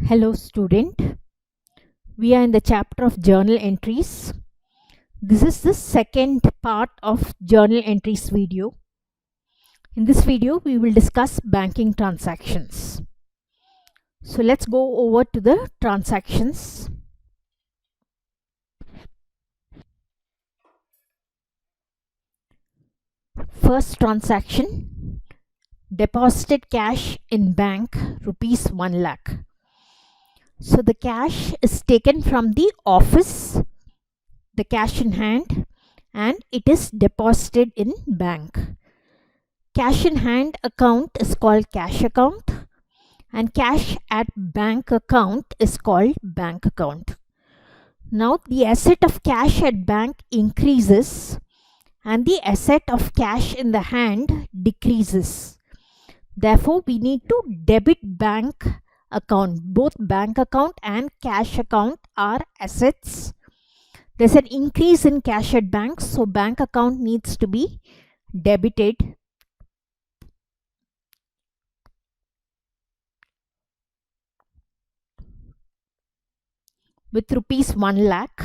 Hello student, we are in the chapter of journal entries. This is the second part of journal entries video. In this video we will discuss banking transactions. So let's go over to the transactions. First transaction, deposited cash in bank rupees 1 lakh. So the cash is taken from the office, the cash in hand, and it is deposited in bank. Cash in hand account is called cash account and cash at bank account is called bank account. Now the asset of cash at bank increases and the asset of cash in the hand decreases. Therefore, we need to debit bank account. Both bank account and cash account are assets. There's an increase in cash at bank, so bank account needs to be debited. With rupees 1 lakh.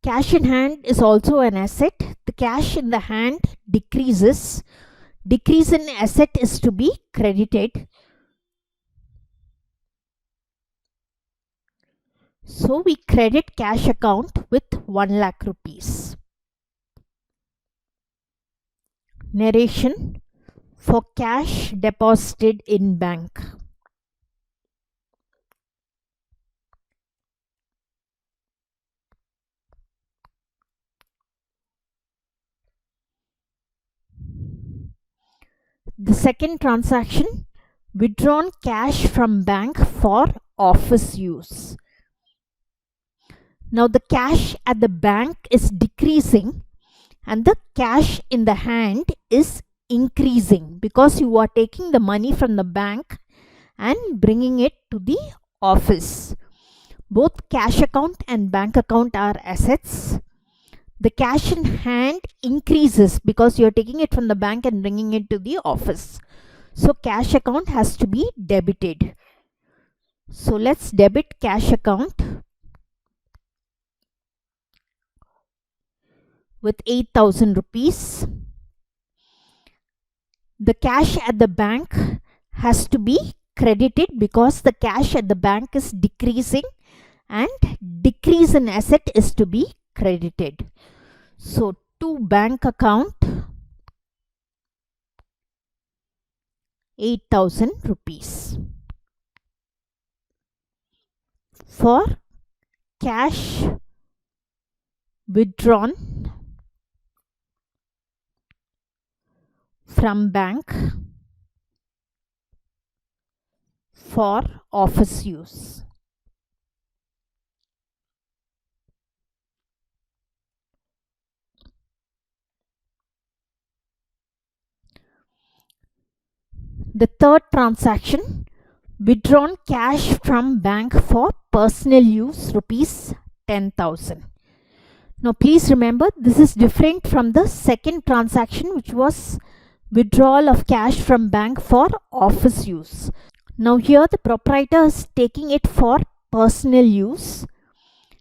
Cash in hand is also an asset. The cash in the hand decreases. Decrease in asset is to be credited. So we credit cash account with 1 lakh rupees. Narration for cash deposited in bank. The second transaction, withdrawn cash from bank for office use. Now the cash at the bank is decreasing and the cash in the hand is increasing because you are taking the money from the bank and bringing it to the office. Both cash account and bank account are assets. The cash in hand increases because you are taking it from the bank and bringing it to the office. So cash account has to be debited. So let's debit cash account with 8,000 rupees. The cash at the bank has to be credited because the cash at the bank is decreasing and decrease in asset is to be credited. So to bank account 8,000 rupees. For cash withdrawn from bank for office use. The third transaction, withdrawn cash from bank for personal use rupees 10,000. Now please remember, this is different from the second transaction, which was withdrawal of cash from bank for office use. Now here the proprietor is taking it for personal use,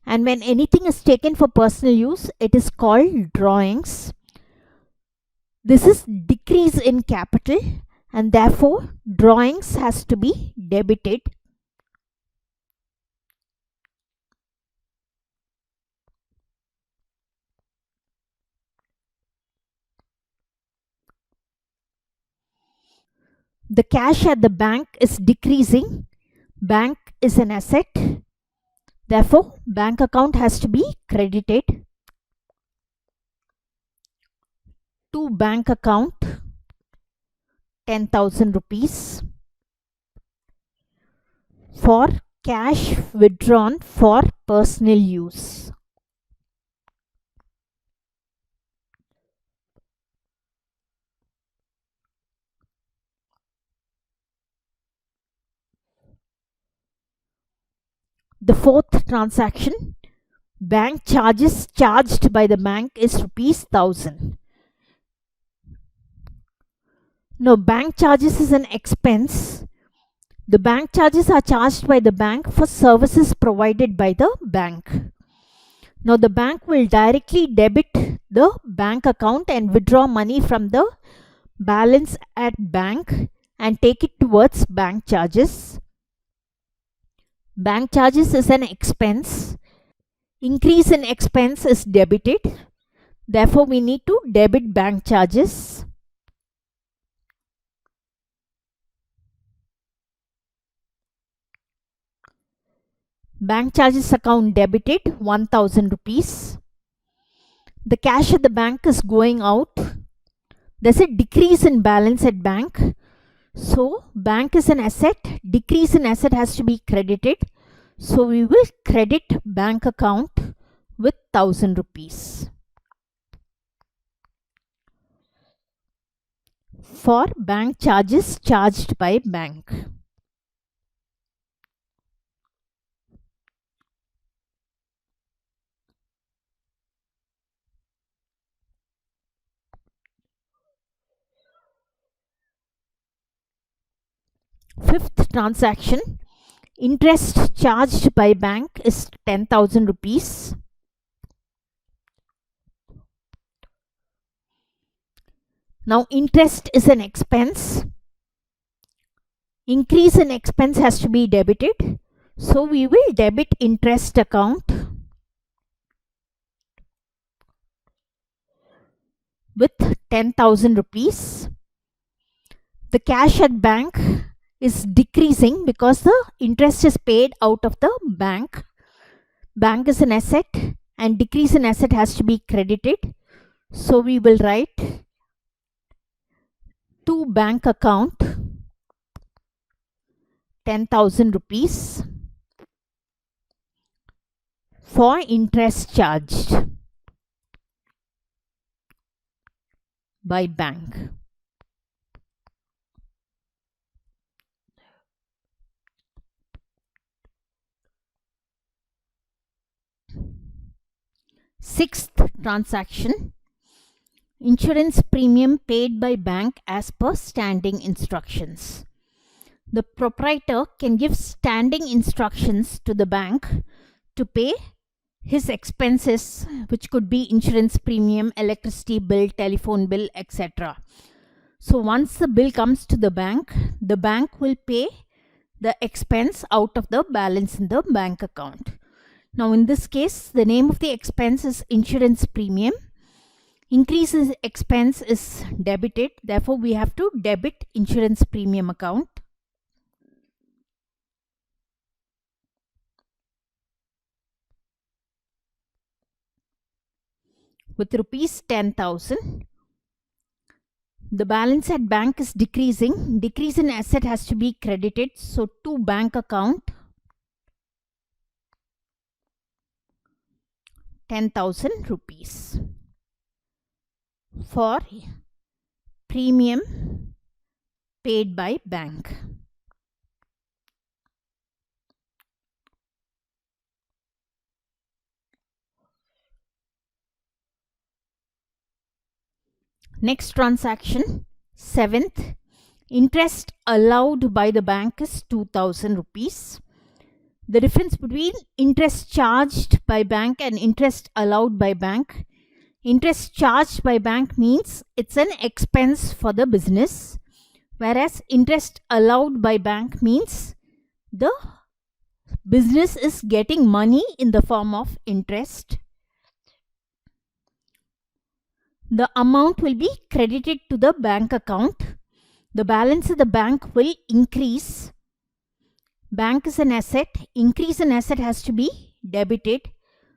and when anything is taken for personal use, it is called drawings. This is decrease in capital and therefore drawings has to be debited. The cash at the bank is decreasing. Bank is an asset. Therefore, bank account has to be credited. To bank account 10,000 rupees for cash withdrawn for personal use. The fourth transaction, bank charges charged by the bank is rupees 1,000. Now bank charges is an expense The bank charges are charged by the bank for services provided by the bank. Now the bank will directly debit the bank account and withdraw money from the balance at bank and take it towards bank charges. Bank charges is an expense. Increase in expense is debited. Therefore, we need to debit bank charges. Bank charges account debited 1000 rupees. The cash at the bank is going out. There's a decrease in balance at bank. So bank is an asset. Decrease in asset has to be credited. So we will credit bank account with 1000 rupees. For bank charges charged by bank. Fifth transaction, interest charged by bank is 10,000 rupees. Now interest is an expense. Increase in expense has to be debited. So we will debit interest account with 10,000 rupees. The cash at bank is decreasing because the interest is paid out of the bank. Bank is an asset and decrease in asset has to be credited. So we will write to bank account 10,000 rupees for interest charged by bank. Sixth transaction, insurance premium paid by bank as per standing instructions. The proprietor can give standing instructions to the bank to pay his expenses, which could be insurance premium, electricity bill, telephone bill, etc. So once the bill comes to the bank will pay the expense out of the balance in the bank account. Now in this case, the name of the expense is insurance premium. Increase in expense is debited. Therefore, we have to debit insurance premium account. With rupees 10,000. The balance at bank is decreasing. Decrease in asset has to be credited. So to bank account 10,000 rupees for premium paid by bank. Next transaction, seventh, interest allowed by the bank is 2,000 rupees. The difference between interest charged by bank and interest allowed by bank. Interest charged by bank means it's an expense for the business, whereas interest allowed by bank means the business is getting money in the form of interest. The amount will be credited to the bank account. The balance of the bank will increase. Bank is an asset. Increase in asset has to be debited.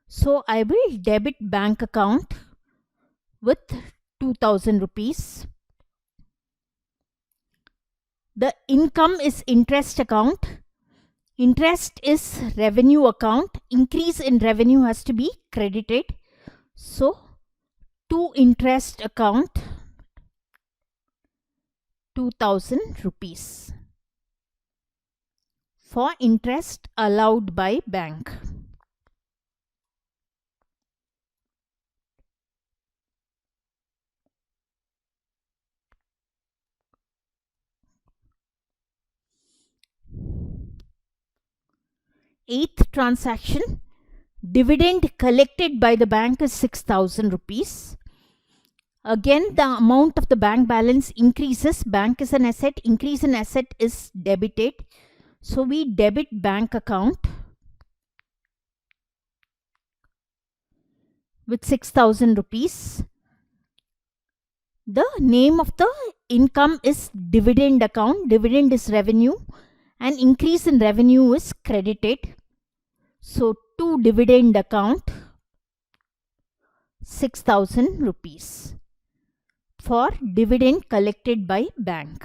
So I will debit bank account with 2,000 rupees. The income is interest account. Interest is revenue account. Increase in revenue has to be credited. So to interest account 2,000 rupees for interest allowed by bank. Eighth transaction, dividend collected by the bank is 6,000 rupees. Again, the amount of the bank balance increases. Bank is an asset. Increase in asset is debited. So we debit bank account with 6,000 rupees. The name of the income is dividend account. Dividend is revenue and increase in revenue is credited. So to dividend account 6,000 rupees for dividend collected by bank.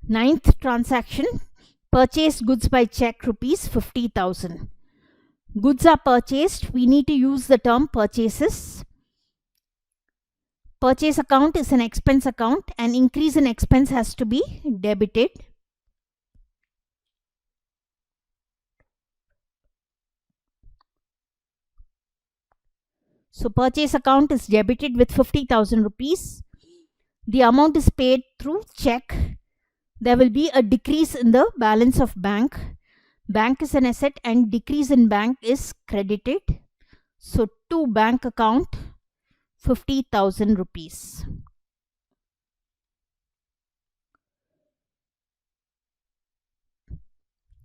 Ninth transaction, purchase goods by check rupees 50,000. Goods are purchased. We need to use the term purchases. Purchase account is an expense account and increase in expense has to be debited. So purchase account is debited with 50,000 rupees. The amount is paid through check. There will be a decrease in the balance of bank. Bank is an asset and decrease in bank is credited. So to bank account 50,000 rupees.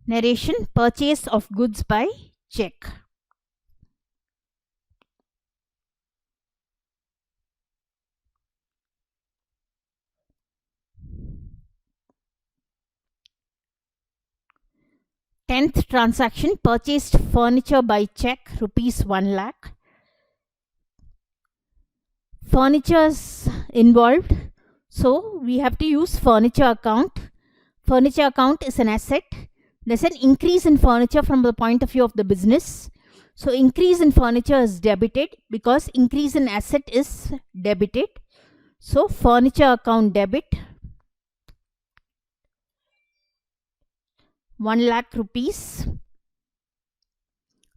Narration, purchase of goods by check. Tenth transaction, purchased furniture by check rupees 1 lakh. Furniture is involved, so we have to use furniture account. Furniture account is an asset. There's an increase in furniture from the point of view of the business. So increase in furniture is debited because increase in asset is debited. So furniture account debit 1 lakh rupees.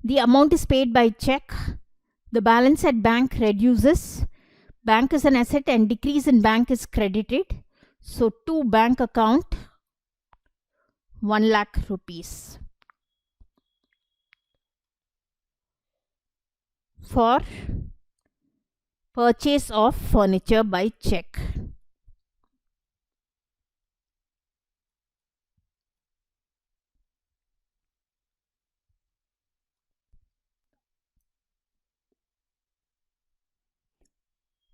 The amount is paid by check. The balance at bank reduces. Bank is an asset and decrease in bank is credited. So to bank account 1 lakh rupees. For purchase of furniture by check.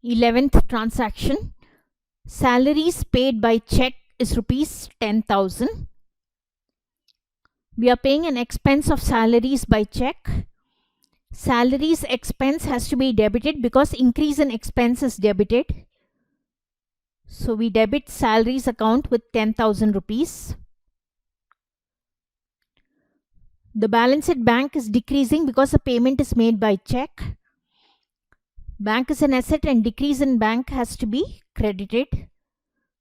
Eleventh transaction, salaries paid by check is rupees 10,000. We are paying an expense of salaries by check. Salaries expense has to be debited because increase in expense is debited. So we debit salaries account with 10,000 rupees. The balance at bank is decreasing because the payment is made by check. Bank is an asset and decrease in bank has to be credited.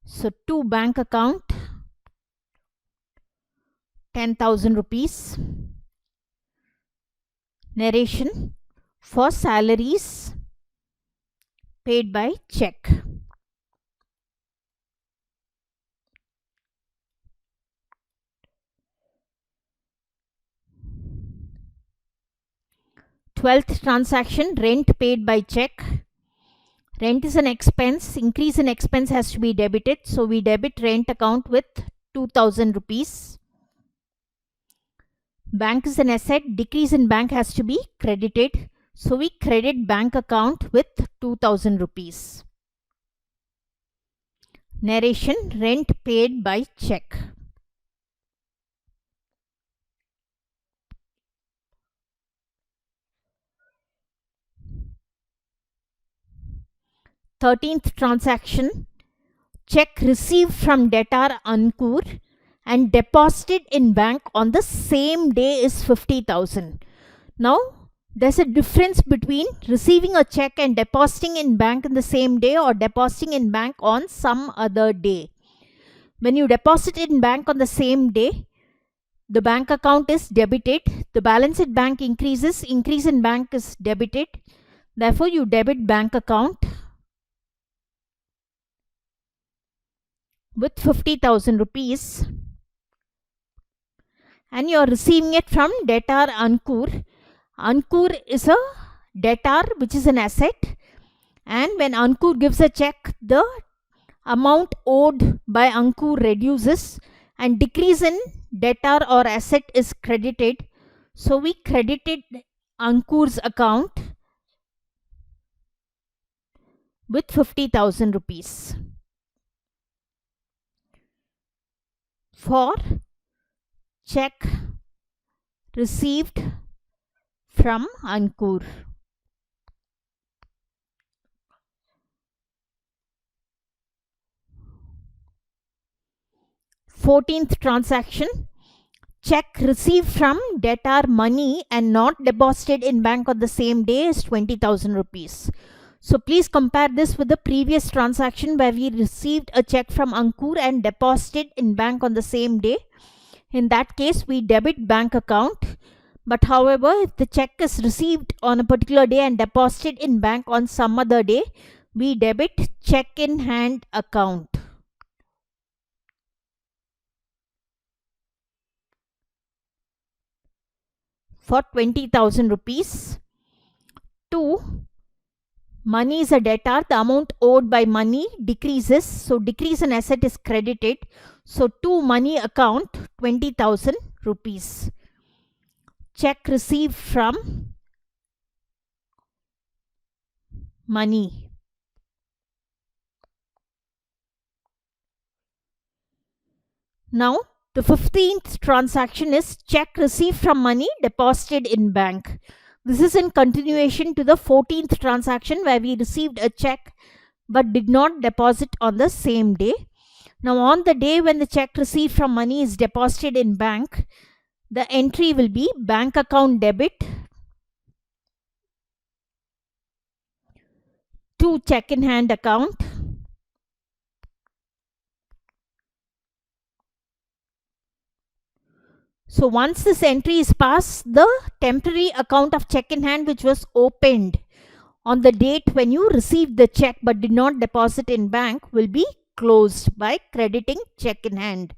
So to bank account 10,000 rupees. Narration, for salaries paid by check. Twelfth transaction, rent paid by check. Rent is an expense. Increase in expense has to be debited. So we debit rent account with 2,000 rupees. Bank is an asset. Decrease in bank has to be credited. So we credit bank account with 2,000 rupees. Narration, rent paid by check. Thirteenth transaction, check received from debtor Ankur and deposited in bank on the same day is 50,000. Now there's a difference between receiving a check and depositing in bank in the same day or depositing in bank on some other day. When you deposit in bank on the same day, the bank account is debited. The balance at bank increases, increase in bank is debited. Therefore, you debit bank account with 50,000 rupees and you are receiving it from debtor Ankur. Ankur is a debtor which is an asset, and when Ankur gives a check, the amount owed by Ankur reduces and decrease in debtor or asset is credited. So we credited Ankur's account with 50,000 rupees. For check received from Ankur. Fourteenth transaction, check received from debtor money and not deposited in bank on the same day is 20,000 rupees. So please compare this with the previous transaction where we received a check from Ankur and deposited in bank on the same day. In that case, we debit bank account. But however, if the check is received on a particular day and deposited in bank on some other day, we debit check in hand account. For 20,000 rupees. 2. Money is a debtor. The amount owed by money decreases. So decrease in asset is credited. So to money account 20,000 rupees. Check received from money. Now the 15th transaction is check received from money deposited in bank. This is in continuation to the 14th transaction where we received a check but did not deposit on the same day. Now on the day when the check received from money is deposited in bank, the entry will be bank account debit to check in hand account. So once this entry is passed, the temporary account of check in hand which was opened on the date when you received the check but did not deposit in bank will be closed by crediting check in hand.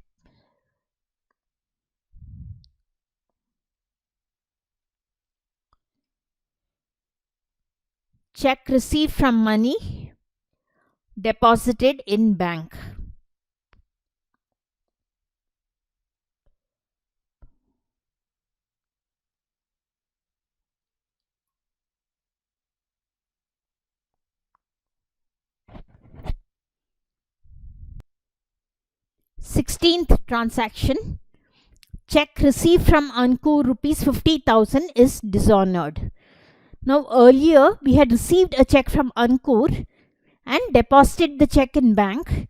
Check received from money deposited in bank. Sixteenth transaction, check received from Ankur rupees 50,000 is dishonored. Now earlier we had received a check from Ankur and deposited the check in bank.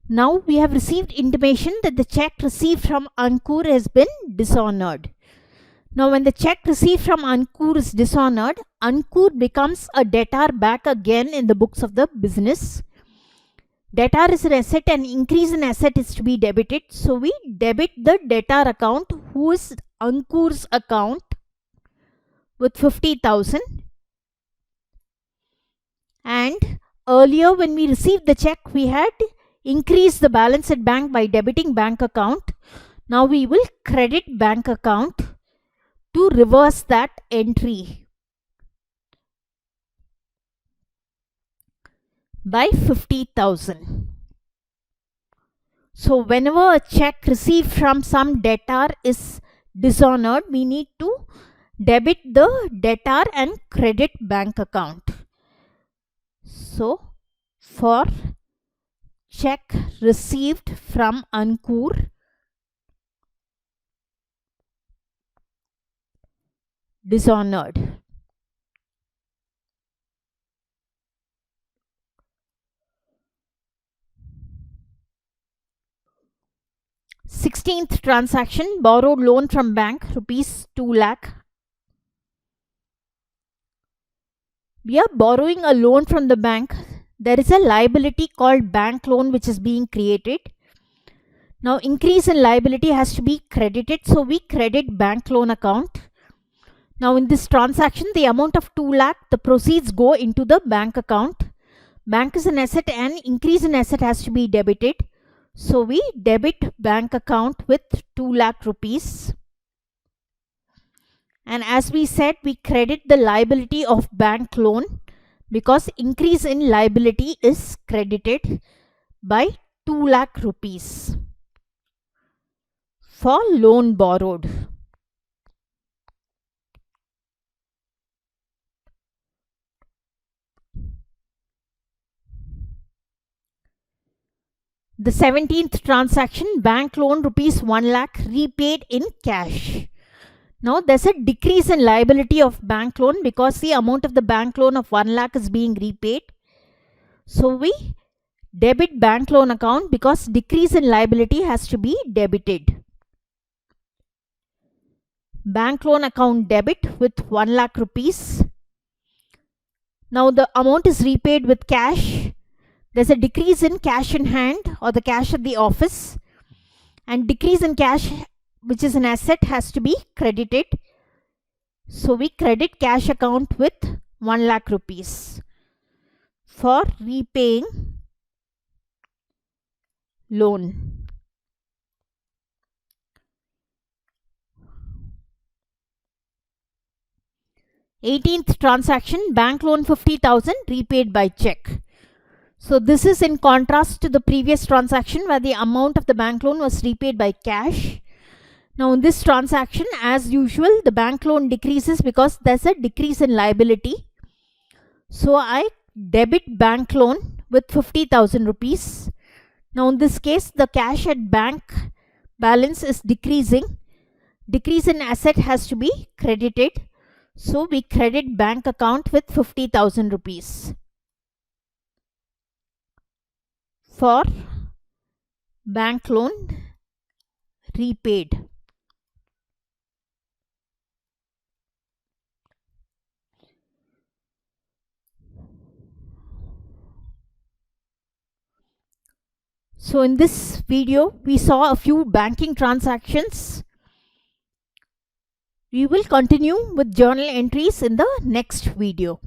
Now we have received intimation that the check received from Ankur has been dishonored. Now when the check received from Ankur is dishonored, Ankur becomes a debtor back again in the books of the business. Debtor is an asset and increase in asset is to be debited. So we debit the debtor account who is Ankur's account with 50,000. And earlier when we received the check, we had increased the balance at bank by debiting bank account. Now we will credit bank account to reverse that entry by 50,000. So whenever a check received from some debtor is dishonored, we need to debit the debtor and credit bank account. So for check received from Ankur dishonored, Sixteenth transaction, borrowed loan from bank rupees 2 lakh. We are borrowing a loan from the bank. There is a liability called bank loan which is being created. Now increase in liability has to be credited, so we credit bank loan account. Now in this transaction, the amount of 2 lakh, the proceeds go into the bank account. Bank is an asset and increase in asset has to be debited. So we debit bank account with 2 lakh rupees. And as we said, we credit the liability of bank loan because increase in liability is credited by 2 lakh rupees for loan borrowed. The 17th transaction, bank loan rupees 1 lakh repaid in cash. Now there's a decrease in liability of bank loan because the amount of the bank loan of 1 lakh is being repaid. So we debit bank loan account because decrease in liability has to be debited. Bank loan account debit with 1 lakh rupees. Now the amount is repaid with cash. There's a decrease in cash in hand or the cash at the office, and decrease in cash, which is an asset, has to be credited. So we credit cash account with 1 lakh rupees for repaying loan. Eighteenth transaction, bank loan 50,000 repaid by check. So this is in contrast to the previous transaction where the amount of the bank loan was repaid by cash. Now in this transaction, as usual, the bank loan decreases because there's a decrease in liability. So I debit bank loan with 50,000 rupees. Now in this case, the cash at bank balance is decreasing. Decrease in asset has to be credited. So we credit bank account with 50,000 rupees for bank loan repaid. So in this video, we saw a few banking transactions. We will continue with journal entries in the next video.